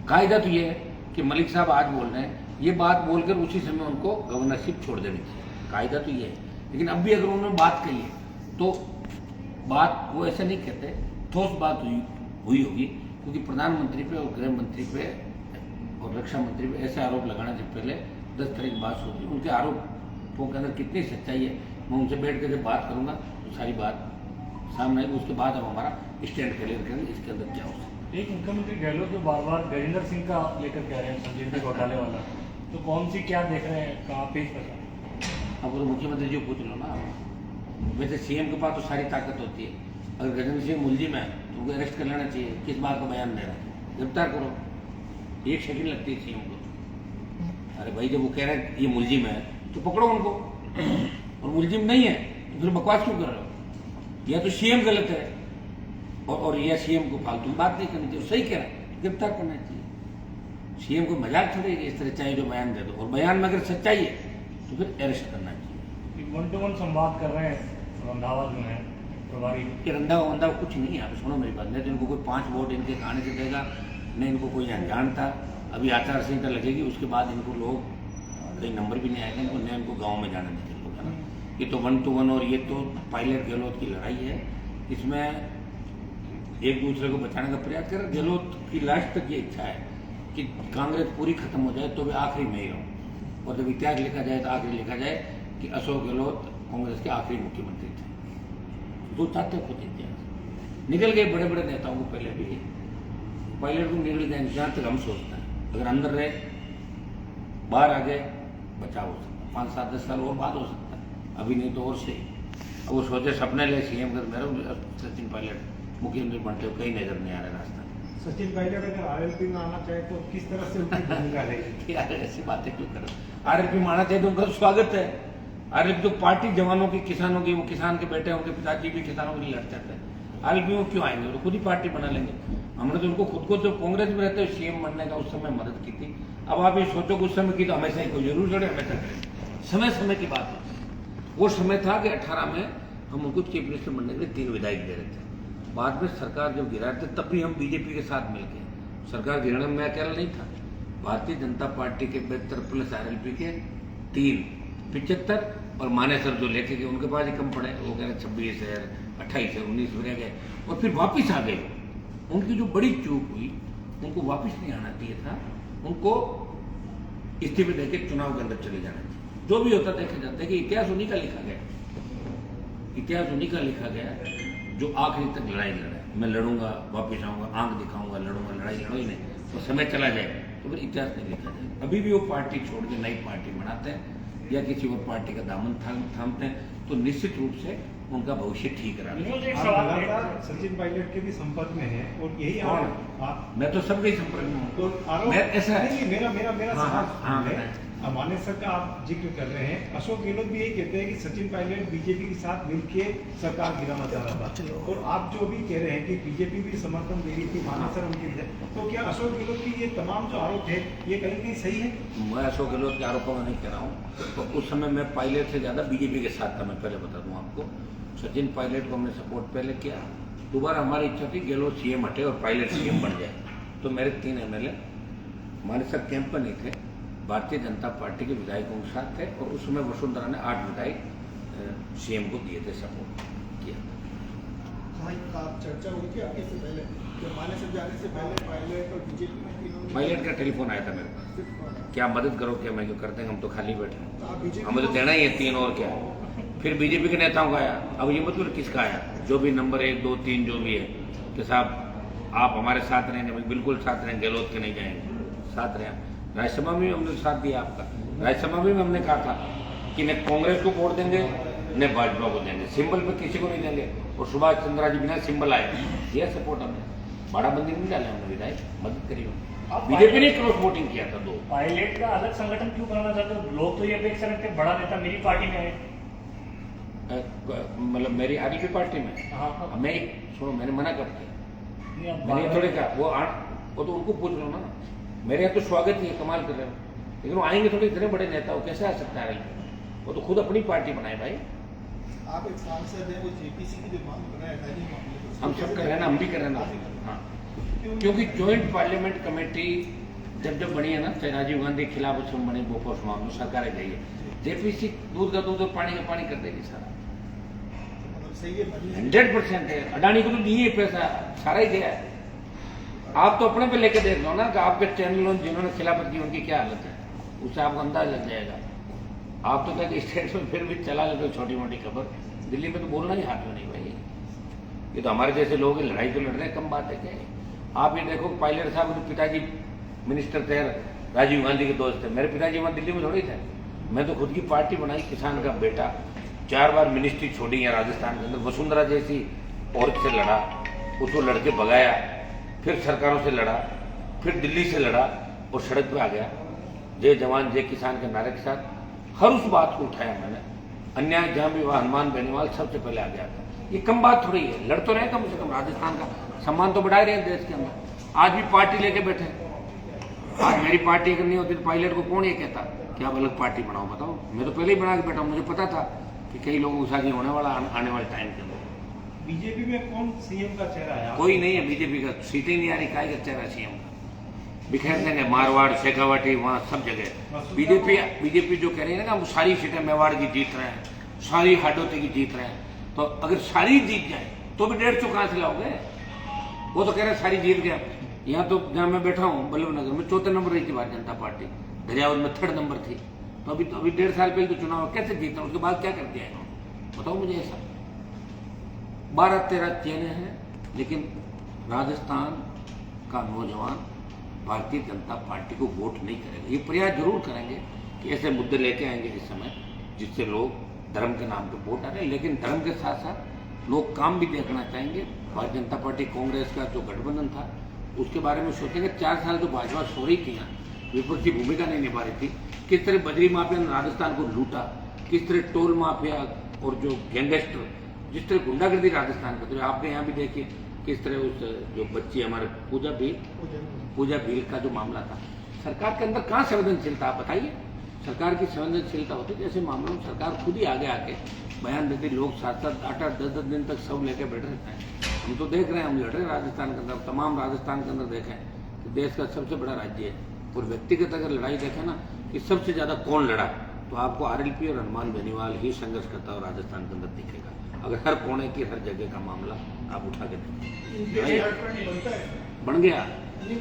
कायदा तो ये है कि मलिक साहब आज बोल रहे हैं, ये बात बोलकर उसी समय उनको गवर्नरशिप छोड़ देनी चाहिए। कायदा तो ये है। लेकिन अब भी अगर उन्होंने बात कही है तो बात वो ऐसे नहीं कहते, ठोस बात हुई होगी, क्योंकि प्रधानमंत्री पे और गृह मंत्री पे और रक्षा मंत्री पे ऐसे आरोप लगाने से पहले 10 तरह की बात होती है। उनके आरोपों के अंदर कितनी सच्चाई है, मैं उनसे बैठ कर जब बात करूंगा तो सारी बात सामने आएगी। उसके बाद हम हमारा स्टैंड क्लियर करेंगे इसके अंदर क्या हो सकता है। एक मुख्यमंत्री गहलोत जो बार बार गजेंद्र सिंह का लेकर कह रहे हैं संजीवनी घोटाले वाला, तो कौन सी क्या देख रहे हैं, कहाँ पेश कर रहे हैं? अब वो मुख्यमंत्री जी को पूछ लो ना। वैसे सीएम के पास तो सारी ताकत होती है। अगर गजेंद्र सिंह मुलजिम है तो उनको अरेस्ट कर लेना चाहिए। किस बात का बयान दे रहा है, गिरफ्तार करो। एक सेकंड लगती है सीएम को। अरे भाई जब वो कह रहे हैं ये मुलजिम है तो पकड़ो उनको, और मुलजिम नहीं है तो फिर बकवास क्यों कर रहे हो? या तो सीएम गलत है और यह सीएम को फालतू बात नहीं करनी चाहिए। सही कह रहा है, गिरफ्तार करना चाहिए। सीएम को मजाक छोड़ेगी इस तरह, चाहे जो बयान दे दो, और बयान में अगर सच्चाई है तो फिर अरेस्ट करना चाहिए। 1-to-1 संवाद कर रहे हैं रंधावा जो है प्रभारी। कि रंधा वंधा कुछ नहीं है। आप सुनो मेरी बात, नहीं तो इनको कोई 5 वोट इनके खाने से देगा, नहीं इनको कोई यहाँ जानता। अभी आचार संहिता लगेगी, उसके बाद इनको लोग कई नंबर भी नहीं आएगा, इनको नहीं, इनको गाँव में जाना नहीं लोग, है ना। ये तो 1-to-1 और ये तो पायलट गहलोत की लड़ाई है। इसमें एक दूसरे को बचाने का प्रयास कर। गहलोत की लास्ट तक ये इच्छा है कि कांग्रेस पूरी खत्म हो जाए तो वे आखिरी में ही रहूँ, और जब इतिहास लिखा जाए तो आखिरी लिखा जाए कि अशोक गहलोत कांग्रेस के आखिरी मुख्यमंत्री थे। दो चाहते खुद इतिहास निकल गए बड़े बड़े नेताओं को पहले भी, पायलट को निकल जाएंगे जहाँ तक हम सोचते हैं। अगर अंदर रहे, बाहर आ गए, बचाव हो सकता है। 5, 7, 10 साल और बाद हो सकता है, अभी नहीं तो और सही। अब वो सोचे सपने ले सीएम कर, मेरा सचिन पायलट मुख्यमंत्री बनते हुए कहीं नजर नहीं आ रहा रास्ता। सचिन पायलट अगर आरएलपी में आना चाहे तो किस तरह से उनकी भूमिका रहेगी? यार ऐसी बातें क्यों करो? आरएलपी में आना चाहिए तो उनका तो स्वागत है। आरएलपी तो पार्टी जवानों की, किसानों की, वो किसान के बेटे, उनके पिताजी भी किसानों के लिए लड़ते थे। आरएलपी में क्यों आएंगे? वो खुद ही पार्टी बना लेंगे। हमने तो उनको खुद को, जो कांग्रेस में रहते हुए सीएम बनने का उस समय मदद की थी। अब आप ये सोचो कि उस समय की तो हमेशा ही कोई जरूर लड़े, हमेशा लड़े। समय समय की बात है। वो समय था कि 18 में हम उनको चीफ मिनिस्टर बनने के लिए 3 विधायक दे रहे थे। बाद में सरकार जब गिरा थे तब भी हम बीजेपी के साथ मिलकर, सरकार गिराने में मैं अकेला नहीं था। भारतीय जनता पार्टी के 72 प्लस आरएलपी के 3, 75 और मानेसर जो लेके गए उनके पास ही कम पड़े। वो कह रहे 26 है, 28 है, 19 रह गए और फिर वापिस आ गए। उनकी जो बड़ी चूक हुई, उनको वापिस नहीं आना चाहिए था। उनको इस्तीफे देकर चुनाव के अंदर चले जाना चाहिए। जो भी होता देखा जाता है कि इतिहास उन्हीं का लिखा गया, इतिहास उन्हीं का लिखा गया जो आखिरी तक लड़ाई लड़ा। मैं लड़ूंगा, वापिस आऊंगा, आंख दिखाऊंगा, लड़ूंगा, लड़ाई लड़ो ही नहीं, तो समय चला जाए तो फिर इतिहास नहीं लिखा जाए। अभी भी वो पार्टी छोड़ के नई पार्टी बनाते हैं या किसी और पार्टी का दामन थामते हैं तो निश्चित रूप से उनका भविष्य ठीक रहा। एक आप सवाल लगातार सचिन पायलट के भी संपर्क में है और यही आप मैं तो सबके संपर्क में हूँ। तो आरोप मैं ऐसा है। नहीं, मेरा हाँ, हाँ, सवाल है। माने सर का आप जिक्र कर रहे हैं, अशोक गहलोत भी यही कहते हैं कि सचिन पायलट बीजेपी के साथ मिलकर सरकार गिराना चाह रहा था, और आप जो भी कह रहे हैं कि बीजेपी भी समर्थन दे रही थी, माने सर उनके लिए, तो क्या अशोक गहलोत की ये तमाम जो आरोप है ये कहीं कहीं सही है? मैं अशोक गहलोत के आरोपों में नहीं कह रहा हूँ। तो उस समय मैं पायलट से ज़्यादा बीजेपी के साथ था। मैं पहले बता दूँ आपको, सचिन पायलट को हमने सपोर्ट पहले किया। दोबारा हमारी इच्छा थी गहलोत सीएम हटे और पायलट सीएम बन जाए। तो मेरे 3 MLA हमारे साथ कैंप पर नहीं थे, भारतीय जनता पार्टी के विधायकों के साथ थे, और उस समय वसुंधरा ने 8 विधायक सीएम को दिए थे, सपोर्ट किया। आप चर्चा हुई थी आपके से पहले, जब माने से जाने से पहले पायलट और बीजेपी में तीनों पायलट का टेलीफोन आया था मेरे पास, क्या मदद करो, क्या मैं जो करते हैं, हम तो खाली बैठे हैं, तो आप बीजेपी हमें तो देना ही है 3 और क्या। फिर बीजेपी के नेताओं का आया। अब ये मतलब किसका आया, जो भी नंबर 1, 2, 3 जो भी है कि साहब आप हमारे साथ रहेंगे, बिल्कुल साथ रहें, गहलोत के नहीं जाएंगे, साथ रहें। राज्यसभा में हमने साथ दिया आपका। राज्यसभा में हमने कहा था कि न कांग्रेस को वोट देंगे न भाजपा को देंगे, सिंबल पे किसी को नहीं देंगे। और सुभाष चंद्रा जी बिना सिंबल आए ये सपोर्ट हमने बड़ा बंदी नहीं डाले, हमने विधायक मदद करी। बीजेपी ने क्रॉस वोटिंग किया था 2। पायलट का अलग संगठन क्यों बनाना चाहते हो? लोग तो ये अपेक्षा रखते हैं बड़ा नेता मेरी पार्टी में है। मतलब मेरी आरएलपी पार्टी में हाँ। मैं सुनो, मैंने मना कर दिया, नहीं, अब मैंने बार- थोड़े कहा वो तो उनको पूछ लो ना। मेरे यहाँ तो स्वागत ही है, कमाल कर रहे हो, लेकिन वो आएंगे थोड़े इतने बड़े नेता, वो कैसे आ सकता है आरएलपी में? वो तो खुद अपनी पार्टी बनाए भाई। आप एक सांसद हैं, वो जेपीसी की जो मांग कर रहे हैं हटाने मामले को, हम सब कर रहे हैं ना, हम भी कर रहे हैं आप भी कर ना। रहे हाँ, हैं। क्योंकि ज्वाइंट पार्लियामेंट कमेटी जब बनी है ना, चाहे राजीव गांधी के खिलाफ उसमें बनी, बोफोर्स मामले सरकारें गई है, जेपीसी दूध का दूध और पानी का पानी कर देगी सारा। मतलब सही है, बनने से- 100% है। अडानी को तो दिए पैसा, सारा ही गया है। आप तो अपने पे लेके देख लो ना कि आपके चैनलों जिन्होंने खिलाफत की उनकी क्या हालत है, उससे आपको अंदाज लग जाएगा। आप तो कहते स्टेट में फिर भी चला लेते हो छोटी मोटी खबर, दिल्ली में तो बोलना ही हाथ में नहीं भाई। ये तो हमारे जैसे लोग हैं, लड़ाई तो लड़ रहे हैं, कम बात है क्या है? आप ये देखो, पायलट साहब के पिताजी मिनिस्टर थे, राजीव गांधी के दोस्त थे। मेरे पिताजी वहाँ दिल्ली में थोड़ी थे, मैं तो खुद की पार्टी बनाई, किसान का बेटा, 4 बार मिनिस्ट्री छोड़ी है राजस्थान के अंदर। वसुंधरा जैसी औरत से लड़ा, उसको लड़के भगाया, फिर सरकारों से लड़ा, फिर दिल्ली से लड़ा और सड़क पे आ गया जय जवान जय किसान के नारे के साथ। हर उस बात को उठाया मैंने, अन्याय जहां भी हुआ हनुमान बेनीवाल सबसे पहले आ गया था। ये कम बात थोड़ी है, लड़ तो रहे कम से कम, राजस्थान का सम्मान तो बढ़ा रहे हैं देश के अंदर। आज भी पार्टी लेके बैठे, आज मेरी पार्टी अगर नहीं होती तो पायलट को कौन ये कहता कि आप अलग पार्टी बनाओ? बताओ, मैं तो पहले ही बना के बैठा हूं, मुझे पता था कि कई लोगों के साथ ये होने वाला आने वाले टाइम के अंदर। बीजेपी में कौन सीएम का चेहरा है? कोई नहीं है बीजेपी का, सीटें ही नहीं आ रही, काय का चेहरा सीएम का? बिखेर देंगे मारवाड़, शेखावाटी, वहाँ सब जगह। बीजेपी जो कह रही है ना, वो सारी सीटें मेवाड़ की जीत रहे हैं, सारी हाडोती की जीत रहे हैं, तो अगर सारी जीत जाए तो भी 150 कहाँ से लाओगे? वो तो कह रहे हैं सारी जीत गया। यहाँ तो जहाँ मैं बैठा हूँ बल्लभ नगर में 4थे नंबर रही थी भारतीय जनता पार्टी, दरियावद में 3rd नंबर थी। तो अभी 1.5 साल पहले तो चुनाव कैसे जीतना, उसके बाद क्या कर दिया इन्होंने? बताओ मुझे ऐसा। 12-13 चेने हैं, लेकिन राजस्थान का नौजवान भारतीय जनता पार्टी को वोट नहीं करेगा। ये प्रयास जरूर करेंगे कि ऐसे मुद्दे लेके आएंगे इस समय जिससे लोग धर्म के नाम पे वोट आ रहे हैं, लेकिन धर्म के साथ साथ लोग काम भी देखना चाहेंगे। भारतीय जनता पार्टी कांग्रेस का जो गठबंधन था उसके बारे में सोचेंगे। 4 साल जो भाजपा सो रही थी यहाँ, विपक्ष की भूमिका नहीं निभा रही थी, किस तरह बजरी माफिया ने राजस्थान को लूटा, किस तरह टोल माफिया और जो गैंगस्टर, जिस तरह गुंडागर्दी राजस्थान का, तो आपके यहाँ भी देखिए किस तरह उस जो बच्ची हमारे पूजा भील का जो मामला था, सरकार के अंदर कहाँ संवेदनशीलता? आप बताइए, सरकार की संवेदनशीलता होती है जैसे मामलों में सरकार खुद ही आगे आके बयान देती, लोग 7-7, 8-8, 10-10 दिन तक सब लेके बैठे रहते हैं। हम तो देख रहे हैं, हम लड़ रहे हैं राजस्थान के अंदर, तमाम राजस्थान के अंदर देखें कि देश का सबसे बड़ा राज्य है, और व्यक्तिगत अगर लड़ाई देखें ना कि सबसे ज्यादा कौन लड़ा, तो आपको आरएलपी और हनुमान बेनीवाल ही संघर्ष करता हुआ राजस्थान के अंदर दिखेगा। अगर हर कोने की हर जगह का मामला आप उठा के इनके झारखंड बनता है, बन गया। नहीं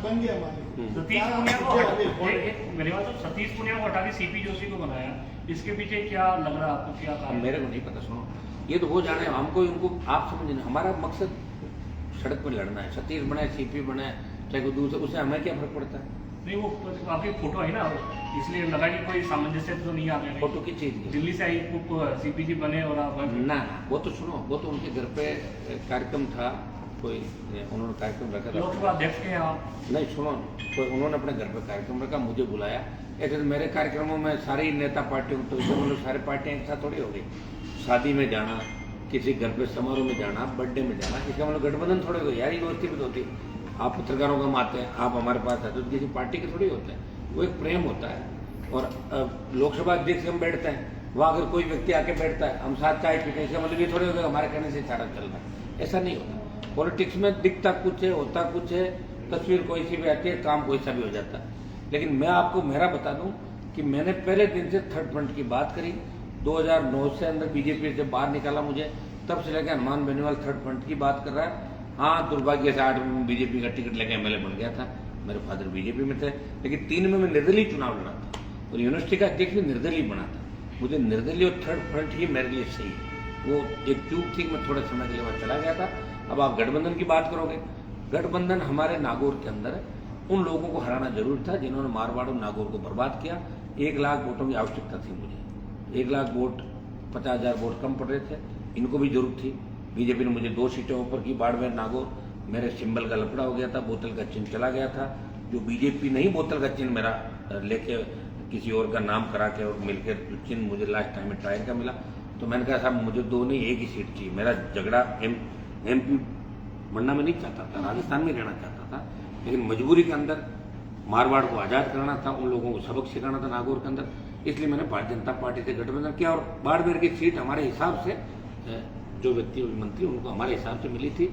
बन गया मान लो। सतीश पुनिया को मेरे बात, तो सतीश पुनिया को हटा के सीपी जोशी को बनाया, इसके पीछे क्या लग रहा है आपको? क्या अब कारण? मेरे को नहीं पता, सुनो, ये तो वो जाने, हमको इनको आप समझ नहीं। हमारा मकसद सड़क पर लड़ना है, सतीश बनाए, सीपी बनाए, चाहे कोई दूसरे, उससे हमें क्या फर्क पड़ता है? नहीं, वो आपकी फोटो है ना, इसलिए लगा कि कोई सामंजस्य तो नहीं आ रहा। फोटो की चीज की दिल्ली से आई सीपीजी बने और आप ना, वो तो सुनो, वो तो उनके घर पे कार्यक्रम था, कोई उन्होंने कार्यक्रम रखा था, लोकसभा अध्यक्ष के यहाँ। नहीं सुनो, कोई उन्होंने अपने घर पे कार्यक्रम रखा, मुझे बुलाया। ऐसे तो मेरे कार्यक्रमों में सारी नेता पार्टियों, तो इससे मतलब सारे पार्टियां एक साथ थोड़ी हो गई। शादी में जाना, किसी घर पे समारोह में जाना, बर्थडे में जाना, इसका मतलब गठबंधन थोड़ी हो, यारी दोस्ती भी तो होती। आप पत्रकारों का आते हैं, आप हमारे पास आते हो, तो किसी पार्टी के थोड़ी होते हैं, वो एक प्रेम होता है। और लोकसभा अध्यक्ष हम बैठते हैं, वहाँ अगर कोई व्यक्ति आके बैठता है, हम साथ चाय पीते हैं, इसका मतलब ये थोड़ी होगा हमारे कहने से सारा चल रहा है, ऐसा नहीं होता। पॉलिटिक्स में दिखता कुछ है, होता कुछ है, तस्वीर कोई सी भी आती है, काम कोई सा भी हो जाता है। लेकिन मैं आपको मेरा बता दूं कि मैंने पहले दिन से 3rd फ्रंट की बात करी। 2009 से अंदर बीजेपी से बाहर निकाला मुझे, तब से लेकर हनुमान बेनीवाल 3rd फ्रंट की बात कर रहा है। हाँ, दुर्भाग्य से 8 में बीजेपी का टिकट लेकर एमएलए बन गया था, मेरे फादर बीजेपी में थे, लेकिन 3 में मैं निर्दलीय चुनाव लड़ा था और यूनिवर्सिटी का अध्यक्ष भी निर्दलीय बना था। मुझे निर्दलीय और 3rd फ्रंट ही मेरे लिए सही है। वो एक चूक थी, मैं थोड़े समय के लिए वहाँ चला गया था। अब आप गठबंधन की बात करोगे, गठबंधन हमारे नागौर के अंदर उन लोगों को हराना जरूर था जिन्होंने मारवाड़ और नागौर को बर्बाद किया। 1 लाख वोटों की आवश्यकता थी मुझे, 1 लाख वोट 50,000 वोट कम पड़ रहे थे, इनको भी जरूरत थी। बीजेपी ने मुझे 2 सीटें ऊपर की, बाड़मेर नागौर, मेरे सिंबल का लफड़ा हो गया था, बोतल का चिन्ह चला गया था। जो बीजेपी नहीं बोतल का चिन्ह मेरा लेके किसी और का नाम करा के और मिलकर चिन्ह मुझे लास्ट टाइम में टायर का मिला, तो मैंने कहा साहब मुझे 2 नहीं 1 ही सीट चाहिए। मेरा झगड़ा MP बनना में नहीं चाहता था, राजस्थान में रहना चाहता था, लेकिन मजबूरी के अंदर मारवाड़ को आज़ाद कराना था, उन लोगों को सबक सिखाना था नागौर के अंदर, इसलिए मैंने भारतीय जनता पार्टी से गठबंधन किया। और बाड़मेर की सीट हमारे हिसाब से जो व्यक्ति मंत्री उनको हमारे हिसाब से मिली थी,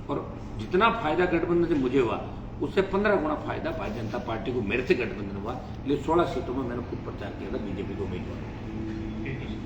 और जितना फायदा गठबंधन से मुझे हुआ उससे 15 गुना फायदा भारतीय जनता पार्टी को मेरे से गठबंधन हुआ। इसलिए 16 सीटों में मैंने खुद प्रचार किया था बीजेपी को उम्मीदवार।